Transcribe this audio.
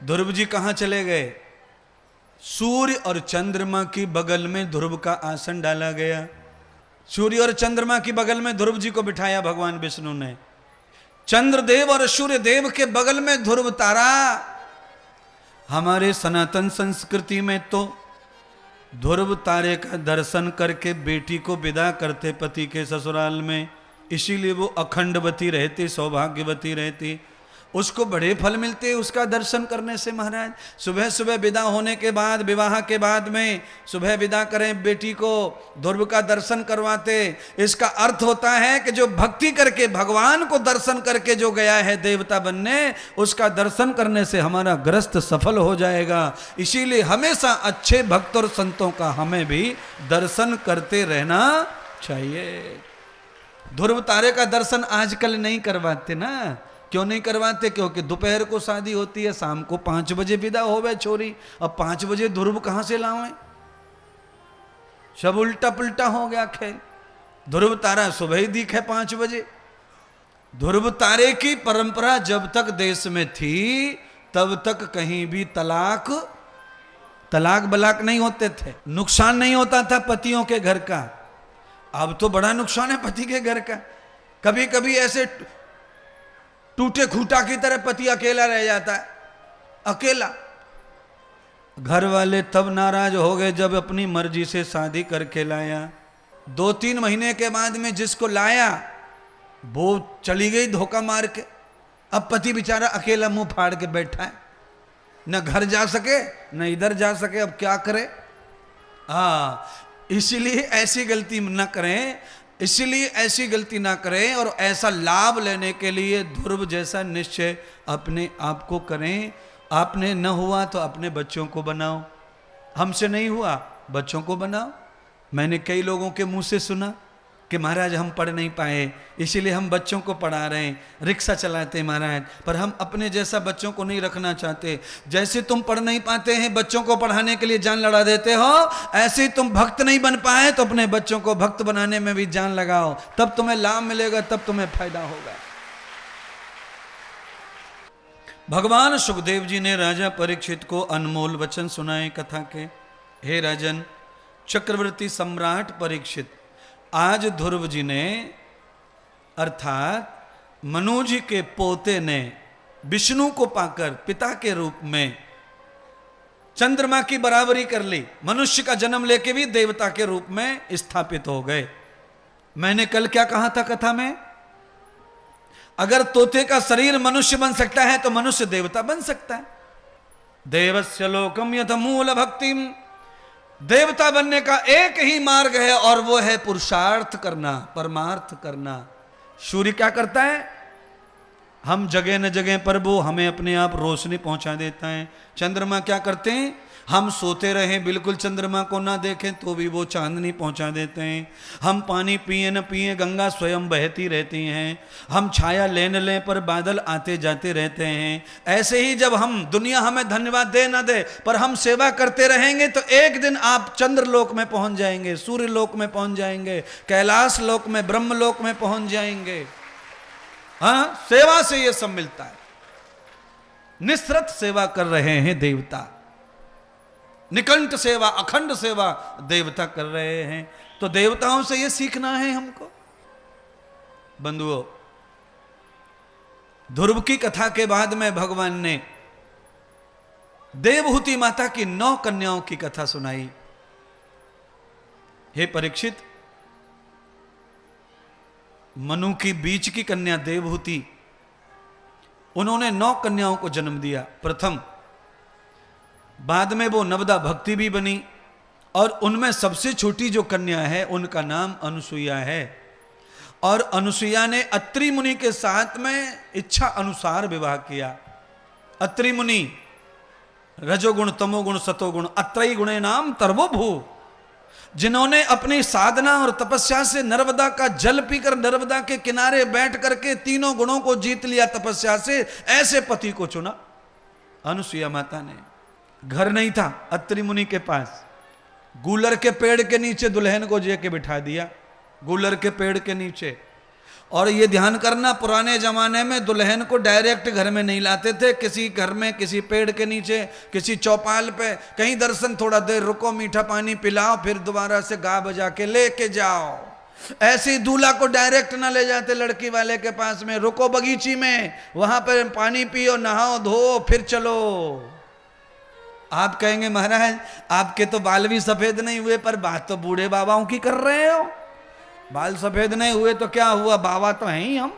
ध्रुव जी कहाँ चले गए? सूर्य और चंद्रमा की बगल में ध्रुव का आसन डाला गया। सूर्य और चंद्रमा की बगल में ध्रुव जी को बिठाया भगवान विष्णु ने। चंद्रदेव और सूर्य देव के बगल में ध्रुव तारा। हमारे सनातन संस्कृति में तो ध्रुव तारे का दर्शन करके बेटी को विदा करते पति के ससुराल में, इसीलिए वो अखंडवती रहती, सौभाग्यवती रहती, उसको बड़े फल मिलते उसका दर्शन करने से। महाराज सुबह सुबह विदा होने के बाद, विवाह के बाद में सुबह विदा करें बेटी को, ध्रुव का दर्शन करवाते। इसका अर्थ होता है कि जो भक्ति करके भगवान को दर्शन करके जो गया है देवता बनने, उसका दर्शन करने से हमारा ग्रस्त सफल हो जाएगा। इसीलिए हमेशा अच्छे भक्त और संतों का हमें भी दर्शन करते रहना चाहिए। ध्रुव तारे का दर्शन आजकल नहीं करवाते ना। क्यों नहीं करवाते? क्योंकि दोपहर को शादी होती है, शाम को 5 बजे विदा होवे छोरी। अब 5 बजे ध्रुव कहां से लावें? सब उल्टा पुल्टा हो गया खेल। ध्रुव तारा सुबह ही दिखे 5 बजे। ध्रुव तारे की परंपरा जब तक देश में थी तब तक कहीं भी तलाक बलाक नहीं होते थे, नुकसान नहीं होता था पतियों के घर का। अब तो बड़ा नुकसान है पति के घर का। कभी कभी ऐसे टूटे खूटा की तरह पति अकेला रह जाता है, अकेला। घर वाले तब नाराज हो गए जब अपनी मर्जी से शादी करके लाया। 2-3 महीने के बाद में जिसको लाया वो चली गई धोखा मार के। अब पति बेचारा अकेला मुंह फाड़ के बैठा है, न घर जा सके न इधर जा सके। अब क्या करे? इसीलिए ऐसी गलती न करें, इसलिए ऐसी गलती ना करें और ऐसा लाभ लेने के लिए ध्रुव जैसा निश्चय अपने आप को करें। आपने न हुआ तो अपने बच्चों को बनाओ, हमसे नहीं हुआ बच्चों को बनाओ। मैंने कई लोगों के मुंह से सुना कि महाराज हम पढ़ नहीं पाए इसीलिए हम बच्चों को पढ़ा रहे हैं, रिक्शा चलाते हैं महाराज, पर हम अपने जैसा बच्चों को नहीं रखना चाहते। जैसे तुम पढ़ नहीं पाते हैं, बच्चों को पढ़ाने के लिए जान लड़ा देते हो, ऐसे ही तुम भक्त नहीं बन पाए तो अपने बच्चों को भक्त बनाने में भी जान लगाओ, तब तुम्हें लाभ मिलेगा, तब तुम्हें फायदा होगा। भगवान सुखदेव जी ने राजा परीक्षित को अनमोल वचन सुनाए कथा के। हे राजन, चक्रवर्ती सम्राट परीक्षित, आज ध्रुव जी ने अर्थात मनु जी के पोते ने विष्णु को पाकर पिता के रूप में चंद्रमा की बराबरी कर ली। मनुष्य का जन्म लेके भी देवता के रूप में स्थापित हो गए। मैंने कल क्या कहा था कथा में? अगर तोते का शरीर मनुष्य बन सकता है तो मनुष्य देवता बन सकता है। देवस्य लोकम यथ मूल भक्तिम, देवता बनने का एक ही मार्ग है और वो है पुरुषार्थ करना, परमार्थ करना। सूर्य क्या करता है? हम जगह न जगह पर वो हमें अपने आप रोशनी पहुंचा देता है। चंद्रमा क्या करते हैं? हम सोते रहें बिल्कुल चंद्रमा को ना देखें तो भी वो चांदनी पहुंचा देते हैं। हम पानी पिए न पिए गंगा स्वयं बहती रहती हैं। हम छाया ले न लें पर बादल आते जाते रहते हैं। ऐसे ही जब हम दुनिया हमें धन्यवाद दे ना दे पर हम सेवा करते रहेंगे तो एक दिन आप चंद्रलोक में पहुंच जाएंगे, सूर्य लोक में पहुंच जाएंगे, कैलाश लोक में, ब्रह्म लोक में पहुंच जाएंगे। हाँ, सेवा से ये सब मिलता है। निस्सृत सेवा कर रहे हैं देवता, निकंठ सेवा, अखंड सेवा देवता कर रहे हैं। तो देवताओं से ये सीखना है हमको। बंधुओं, ध्रुव की कथा के बाद में भगवान ने देवहूति माता की 9 कन्याओं की कथा सुनाई। हे परीक्षित, मनु की बीच की कन्या देवहूति, उन्होंने 9 कन्याओं को जन्म दिया। प्रथम, बाद में वो नवदा भक्ति भी बनी और उनमें सबसे छोटी जो कन्या है उनका नाम अनुसुईया है। और अनुसुईया ने अत्रि मुनि के साथ में इच्छा अनुसार विवाह किया। अत्रि मुनि रजोगुण तमोगुण सतोगुण अत्रयी गुणे नाम तर्वोभू, जिन्होंने अपनी साधना और तपस्या से नर्मदा का जल पीकर नर्मदा के किनारे बैठ करके तीनों गुणों को जीत लिया तपस्या से, ऐसे पति को चुना अनुसुईया माता ने। घर नहीं था अत्रि मुनि के पास, गूलर के पेड़ के नीचे दुल्हन को जे के बिठा दिया। गूलर के पेड़ के नीचे और ये ध्यान करना, पुराने जमाने में दुल्हन को डायरेक्ट घर में नहीं लाते थे, किसी घर में, किसी पेड़ के नीचे, किसी चौपाल पे, कहीं दर्शन, थोड़ा देर रुको, मीठा पानी पिलाओ, फिर दोबारा से गा बजा के लेके जाओ। ऐसी दूल्हा को डायरेक्ट ना ले जाते लड़की वाले के पास में, रुको बगीची में, वहां पर पानी पियो, नहाओ धो, फिर चलो। आप कहेंगे महाराज आपके तो बाल भी सफेद नहीं हुए, पर बात तो बूढ़े बाबाओं की कर रहे हो। बाल सफेद नहीं हुए तो क्या हुआ, बाबा तो हैं ही हम।